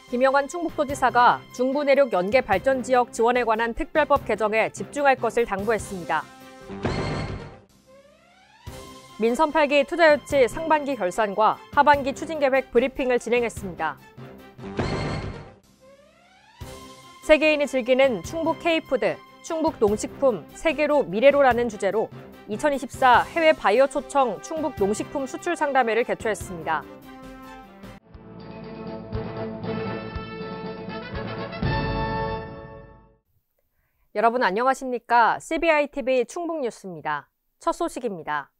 김영환 충북도지사가 중부 내륙 연계 발전 지역 지원에 관한 특별법 개정에 집중할 것을 당부했습니다. 민선 8기 투자유치 상반기 결산과 하반기 추진계획 브리핑을 진행했습니다. 세계인이 즐기는 충북 K푸드, 충북 농식품 세계로 미래로라는 주제로 2024 해외 바이어 초청 충북 농식품 수출 상담회를 개최했습니다. 여러분 안녕하십니까? CBI-TV 충북뉴스입니다. 첫 소식입니다.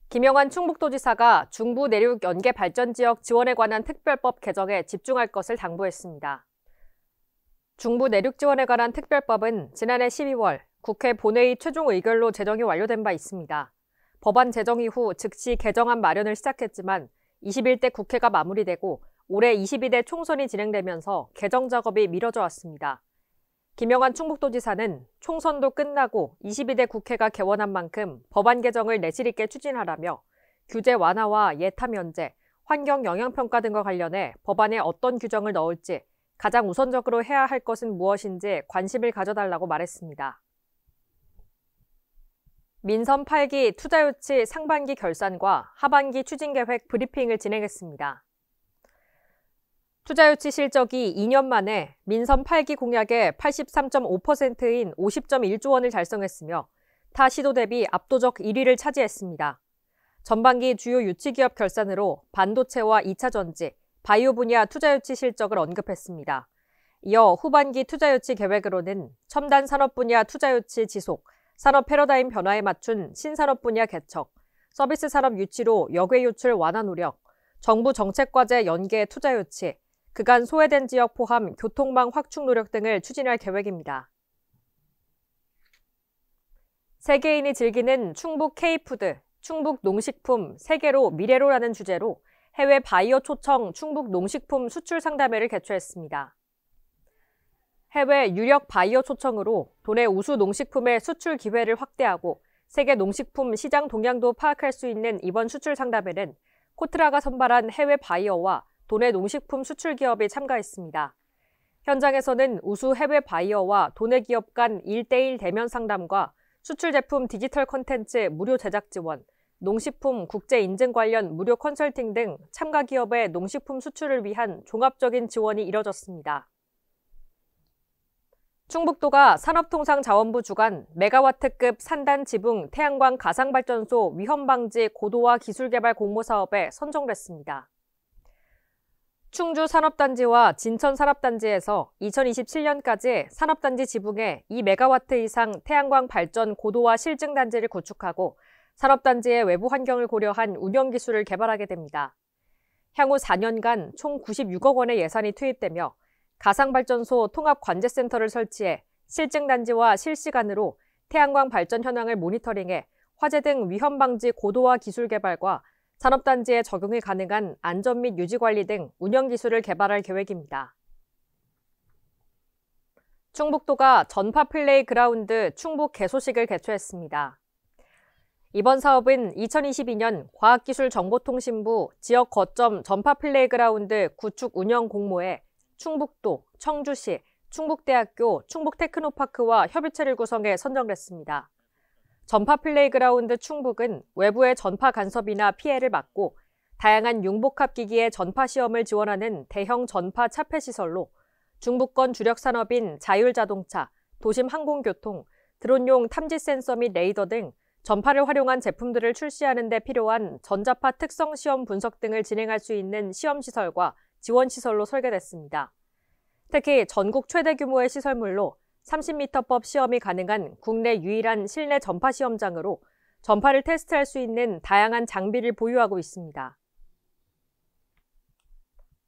김영환 충북도지사가 중부 내륙 연계 발전 지역 지원에 관한 특별법 개정에 집중할 것을 당부했습니다. 중부 내륙 지원에 관한 특별법은 지난해 12월 국회 본회의 최종 의결로 제정이 완료된 바 있습니다. 법안 제정 이후 즉시 개정안 마련을 시작했지만 21대 국회가 마무리되고 올해 22대 총선이 진행되면서 개정 작업이 미뤄져 왔습니다. 김영환 충북도지사는 총선도 끝나고 22대 국회가 개원한 만큼 법안 개정을 내실 있게 추진하라며 규제 완화와 예타 면제, 환경 영향평가 등과 관련해 법안에 어떤 규정을 넣을지 가장 우선적으로 해야 할 것은 무엇인지 관심을 가져달라고 말했습니다. 민선 8기 투자유치 상반기 결산과 하반기 추진계획 브리핑을 진행했습니다. 투자유치 실적이 2년 만에 민선 8기 공약의 83.5%인 50.1조 원을 달성했으며 타 시도 대비 압도적 1위를 차지했습니다. 전반기 주요 유치기업 결산으로 반도체와 2차전지, 바이오 분야 투자유치 실적을 언급했습니다. 이어 후반기 투자유치 계획으로는 첨단 산업 분야 투자유치 지속, 산업 패러다임 변화에 맞춘 신산업 분야 개척, 서비스 산업 유치로 역외 유출 완화 노력, 정부 정책과제 연계 투자유치, 그간 소외된 지역 포함 교통망 확충 노력 등을 추진할 계획입니다. 세계인이 즐기는 충북 K푸드, 충북 농식품 세계로 미래로라는 주제로 해외 바이어 초청 충북 농식품 수출 상담회를 개최했습니다. 해외 유력 바이어 초청으로 도내 우수 농식품의 수출 기회를 확대하고 세계 농식품 시장 동향도 파악할 수 있는 이번 수출 상담회는 코트라가 선발한 해외 바이어와 도내 농식품 수출 기업이 참가했습니다. 현장에서는 우수 해외 바이어와 도내 기업 간 1대1 대면 상담과 수출 제품 디지털 콘텐츠 무료 제작 지원, 농식품 국제 인증 관련 무료 컨설팅 등 참가 기업의 농식품 수출을 위한 종합적인 지원이 이뤄졌습니다. 충북도가 산업통상자원부 주관 메가와트급 산단 지붕 태양광 가상발전소 위험 방지 고도화 기술 개발 공모 사업에 선정됐습니다. 충주 산업단지와 진천 산업단지에서 2027년까지 산업단지 지붕에 2메가와트 이상 태양광 발전 고도화 실증단지를 구축하고 산업단지의 외부 환경을 고려한 운영 기술을 개발하게 됩니다. 향후 4년간 총 96억 원의 예산이 투입되며 가상발전소 통합관제센터를 설치해 실증단지와 실시간으로 태양광 발전 현황을 모니터링해 화재 등 위험 방지 고도화 기술 개발과 산업단지에 적용이 가능한 안전 및 유지 관리 등 운영 기술을 개발할 계획입니다. 충북도가 전파 플레이그라운드 충북 개소식을 개최했습니다. 이번 사업은 2022년 과학기술정보통신부 지역 거점 전파 플레이그라운드 구축 운영 공모에 충북도, 청주시, 충북대학교, 충북테크노파크와 협의체를 구성해 선정됐습니다. 전파 플레이그라운드 충북은 외부의 전파 간섭이나 피해를 막고 다양한 융복합기기의 전파 시험을 지원하는 대형 전파 차폐 시설로 중부권 주력 산업인 자율자동차, 도심 항공교통, 드론용 탐지 센서 및 레이더 등 전파를 활용한 제품들을 출시하는 데 필요한 전자파 특성 시험 분석 등을 진행할 수 있는 시험시설과 지원시설로 설계됐습니다. 특히 전국 최대 규모의 시설물로 30m법 시험이 가능한 국내 유일한 실내 전파 시험장으로 전파를 테스트할 수 있는 다양한 장비를 보유하고 있습니다.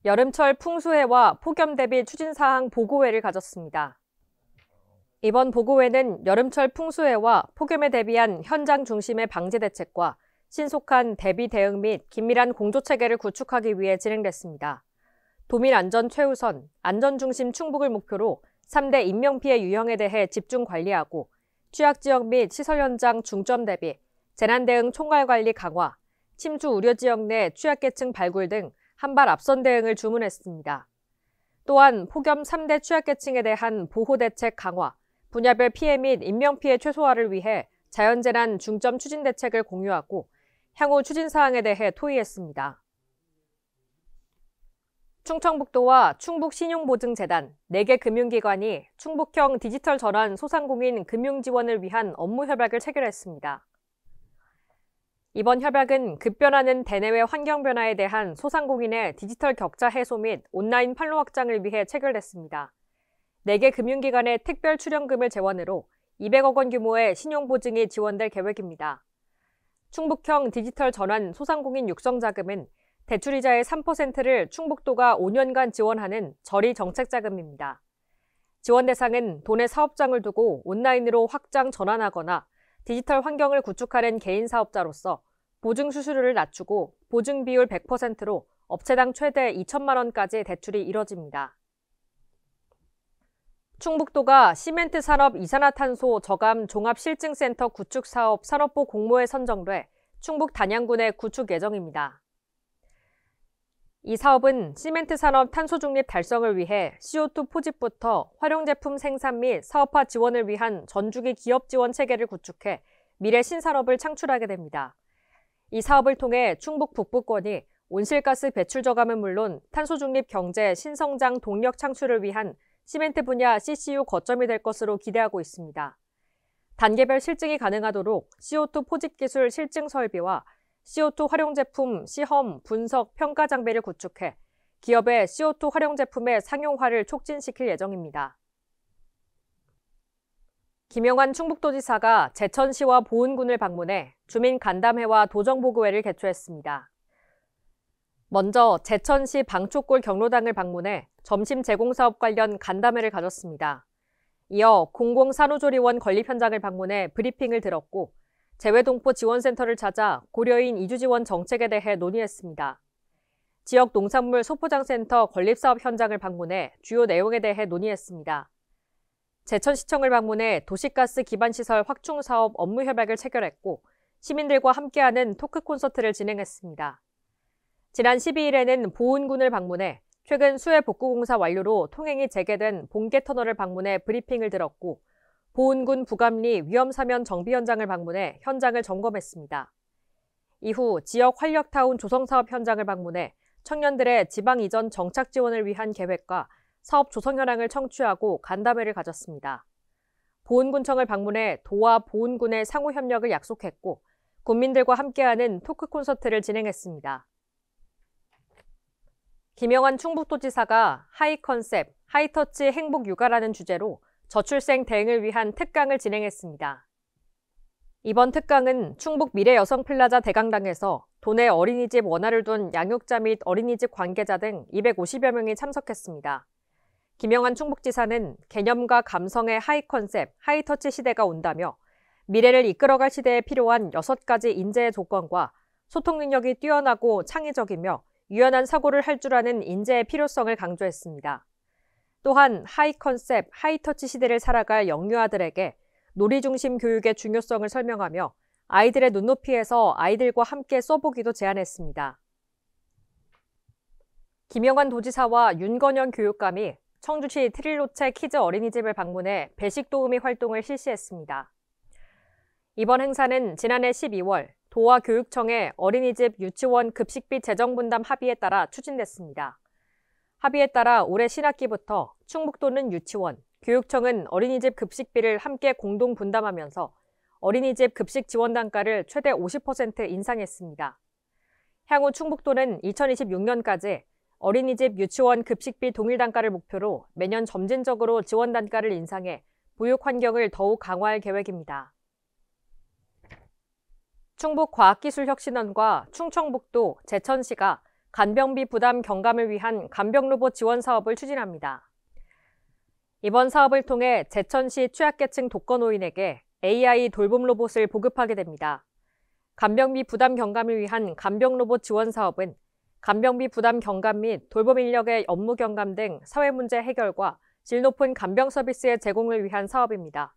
여름철 풍수해와 폭염 대비 추진사항 보고회를 가졌습니다. 이번 보고회는 여름철 풍수해와 폭염에 대비한 현장 중심의 방제 대책과 신속한 대비 대응 및 긴밀한 공조체계를 구축하기 위해 진행됐습니다. 도민 안전 최우선, 안전 중심 충북을 목표로 3대 인명피해 유형에 대해 집중 관리하고 취약지역 및 시설 현장 중점 대비, 재난 대응 총괄 관리 강화, 침수 우려 지역 내 취약계층 발굴 등 한 발 앞선 대응을 주문했습니다. 또한 폭염 3대 취약계층에 대한 보호대책 강화, 분야별 피해 및 인명피해 최소화를 위해 자연재난 중점 추진 대책을 공유하고 향후 추진 사항에 대해 토의했습니다. 충청북도와 충북신용보증재단, 4개 금융기관이 충북형 디지털 전환 소상공인 금융지원을 위한 업무 협약을 체결했습니다. 이번 협약은 급변하는 대내외 환경 변화에 대한 소상공인의 디지털 격차 해소 및 온라인 판로 확장을 위해 체결됐습니다. 4개 금융기관의 특별 출연금을 재원으로 200억 원 규모의 신용보증이 지원될 계획입니다. 충북형 디지털 전환 소상공인 육성자금은 대출이자의 3%를 충북도가 5년간 지원하는 저리 정책자금입니다. 지원 대상은 돈의 사업장을 두고 온라인으로 확장 전환하거나 디지털 환경을 구축하는 개인 사업자로서 보증 수수료를 낮추고 보증 비율 100%로 업체당 최대 2천만 원까지 대출이 이뤄집니다. 충북도가 시멘트 산업 이산화탄소 저감 종합실증센터 구축 사업 산업부 공모에 선정돼 충북 단양군에 구축 예정입니다. 이 사업은 시멘트 산업 탄소 중립 달성을 위해 CO2 포집부터 활용 제품 생산 및 사업화 지원을 위한 전주기 기업 지원 체계를 구축해 미래 신산업을 창출하게 됩니다. 이 사업을 통해 충북 북부권이 온실가스 배출 저감은 물론 탄소 중립 경제 신성장 동력 창출을 위한 시멘트 분야 CCU 거점이 될 것으로 기대하고 있습니다. 단계별 실증이 가능하도록 CO2 포집 기술 실증 설비와 CO2 활용 제품 시험, 분석, 평가 장비를 구축해 기업의 CO2 활용 제품의 상용화를 촉진시킬 예정입니다. 김영환 충북도지사가 제천시와 보은군을 방문해 주민 간담회와 도정보고회를 개최했습니다. 먼저 제천시 방초골 경로당을 방문해 점심 제공사업 관련 간담회를 가졌습니다. 이어 공공산후조리원 건립 현장을 방문해 브리핑을 들었고 재외동포 지원센터를 찾아 고려인 이주지원 정책에 대해 논의했습니다. 지역 농산물 소포장센터 건립사업 현장을 방문해 주요 내용에 대해 논의했습니다. 제천시청을 방문해 도시가스 기반시설 확충사업 업무 협약을 체결했고 시민들과 함께하는 토크 콘서트를 진행했습니다. 지난 12일에는 보은군을 방문해 최근 수해 복구공사 완료로 통행이 재개된 봉계터널을 방문해 브리핑을 들었고 보은군 부감리 위험사면 정비 현장을 방문해 현장을 점검했습니다. 이후 지역 활력타운 조성사업 현장을 방문해 청년들의 지방 이전 정착 지원을 위한 계획과 사업 조성 현황을 청취하고 간담회를 가졌습니다. 보은군청을 방문해 도와 보은군의 상호 협력을 약속했고 군민들과 함께하는 토크 콘서트를 진행했습니다. 김영환 충북도지사가 하이 컨셉, 하이터치 행복 육아라는 주제로 저출생 대응을 위한 특강을 진행했습니다. 이번 특강은 충북 미래여성플라자 대강당에서 도내 어린이집 원화를 둔 양육자 및 어린이집 관계자 등 250여 명이 참석했습니다. 김영환 충북지사는 개념과 감성의 하이 컨셉, 하이터치 시대가 온다며 미래를 이끌어갈 시대에 필요한 6가지 인재의 조건과 소통 능력이 뛰어나고 창의적이며 유연한 사고를 할 줄 아는 인재의 필요성을 강조했습니다. 또한 하이 컨셉, 하이터치 시대를 살아갈 영유아들에게 놀이 중심 교육의 중요성을 설명하며 아이들의 눈높이에서 아이들과 함께 써보기도 제안했습니다. 김영환 도지사와 윤건영 교육감이 청주시 트릴로체 키즈 어린이집을 방문해 배식 도우미 활동을 실시했습니다. 이번 행사는 지난해 12월 도와 교육청의 어린이집 유치원 급식비 재정 분담 합의에 따라 추진됐습니다. 합의에 따라 올해 신학기부터 충북도는 유치원, 교육청은 어린이집 급식비를 함께 공동 분담하면서 어린이집 급식 지원 단가를 최대 50% 인상했습니다. 향후 충북도는 2026년까지 어린이집 유치원 급식비 동일 단가를 목표로 매년 점진적으로 지원 단가를 인상해 보육 환경을 더욱 강화할 계획입니다. 충북과학기술혁신원과 충청북도, 제천시가 간병비 부담 경감을 위한 간병로봇 지원 사업을 추진합니다. 이번 사업을 통해 제천시 취약계층 독거노인에게 AI 돌봄 로봇을 보급하게 됩니다. 간병비 부담 경감을 위한 간병로봇 지원 사업은 간병비 부담 경감 및 돌봄 인력의 업무 경감 등 사회문제 해결과 질 높은 간병 서비스의 제공을 위한 사업입니다.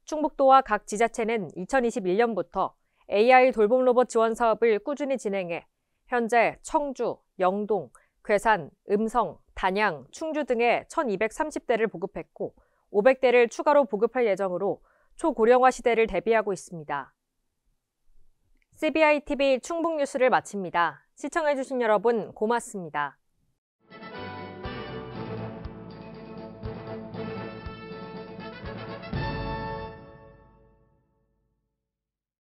충북도와 각 지자체는 2021년부터 AI 돌봄 로봇 지원 사업을 꾸준히 진행해 현재 청주, 영동, 괴산, 음성, 단양, 충주 등에 1,230대를 보급했고 500대를 추가로 보급할 예정으로 초고령화 시대를 대비하고 있습니다. CBI TV 충북 뉴스를 마칩니다. 시청해주신 여러분 고맙습니다.